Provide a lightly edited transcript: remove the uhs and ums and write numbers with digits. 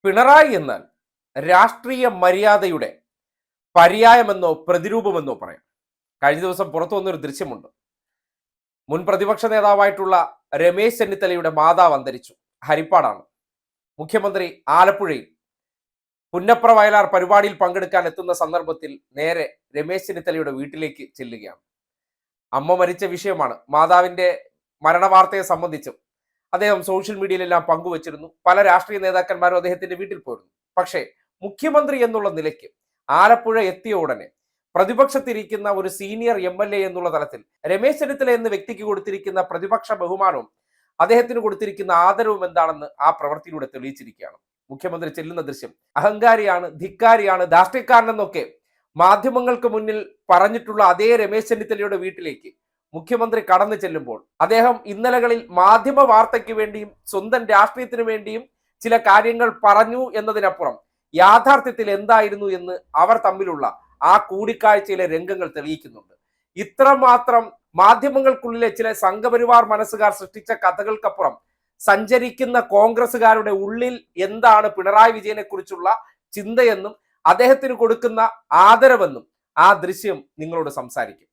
പിണറായി എന്നാൽ രാഷ്ട്രീയ മര്യാദയുടെ പര്യായമെന്നോ പ്രതിരൂപമെന്നോ പറയാം. കഴിഞ്ഞ ദിവസം പുറത്തു വന്നൊരു ദൃശ്യമുണ്ട്. മുൻ പ്രതിപക്ഷ നേതാവായിട്ടുള്ള രമേശ് ചെന്നിത്തലയുടെ മാതാവ് അന്തരിച്ചു. ഹരിപ്പാടാണ്. മുഖ്യമന്ത്രി ആലപ്പുഴയിൽ പുന്നപ്ര വയലാർ പരിപാടിയിൽ പങ്കെടുക്കാൻ എത്തുന്ന സന്ദർഭത്തിൽ നേരെ രമേശ് ചെന്നിത്തലയുടെ വീട്ടിലേക്ക് ചെല്ലുകയാണ്. അമ്മ മരിച്ച വിഷയമാണ്. മാതാവിന്റെ മരണവാർത്തയെ സംബന്ധിച്ചും അദ്ദേഹം സോഷ്യൽ മീഡിയയിലെല്ലാം പങ്കുവച്ചിരുന്നു. പല രാഷ്ട്രീയ നേതാക്കന്മാരും അദ്ദേഹത്തിന്റെ വീട്ടിൽ പോയിരുന്നു. പക്ഷേ മുഖ്യമന്ത്രി എന്നുള്ള നിലയ്ക്ക് ആലപ്പുഴ എത്തിയ ഉടനെ പ്രതിപക്ഷത്തിരിക്കുന്ന ഒരു സീനിയർ MLA എന്നുള്ള തലത്തിൽ രമേശ് ചെന്നിത്തല എന്ന വ്യക്തിക്ക് കൊടുത്തിരിക്കുന്ന പ്രതിപക്ഷ ബഹുമാനവും അദ്ദേഹത്തിന് കൊടുത്തിരിക്കുന്ന ആദരവും എന്താണെന്ന് ആ പ്രവൃത്തിയിലൂടെ തെളിയിച്ചിരിക്കുകയാണ്. മുഖ്യമന്ത്രി ചെല്ലുന്ന ദൃശ്യം. അഹങ്കാരിയാണ്, ധിക്കാരിയാണ്, ധാർഷ്ട്യക്കാരനെന്നൊക്കെ മാധ്യമങ്ങൾക്ക് മുന്നിൽ പറഞ്ഞിട്ടുള്ള അതേ രമേശ് ചെന്നിത്തലയുടെ വീട്ടിലേക്ക് മുഖ്യമന്ത്രി കടന്നു ചെല്ലുമ്പോൾ അദ്ദേഹം ഇന്നലകളിൽ മാധ്യമ വാർത്തയ്ക്ക് വേണ്ടിയും സ്വന്തം രാഷ്ട്രീയത്തിന് വേണ്ടിയും ചില കാര്യങ്ങൾ പറഞ്ഞു എന്നതിനപ്പുറം യാഥാർത്ഥ്യത്തിൽ എന്തായിരുന്നു എന്ന് അവർ തമ്മിലുള്ള ആ കൂടിക്കാഴ്ചയിലെ രംഗങ്ങൾ തെളിയിക്കുന്നുണ്ട്. ഇത്രമാത്രം മാധ്യമങ്ങൾക്കുള്ളിലെ ചില സംഘപരിവാർ മനസ്സുകാർ സൃഷ്ടിച്ച കഥകൾക്കപ്പുറം സഞ്ചരിക്കുന്ന കോൺഗ്രസുകാരുടെ ഉള്ളിൽ എന്താണ് പിണറായി വിജയനെ കുറിച്ചുള്ള ചിന്തയെന്നും അദ്ദേഹത്തിന് കൊടുക്കുന്ന ആദരവെന്നും ആ ദൃശ്യം നിങ്ങളോട് സംസാരിക്കും.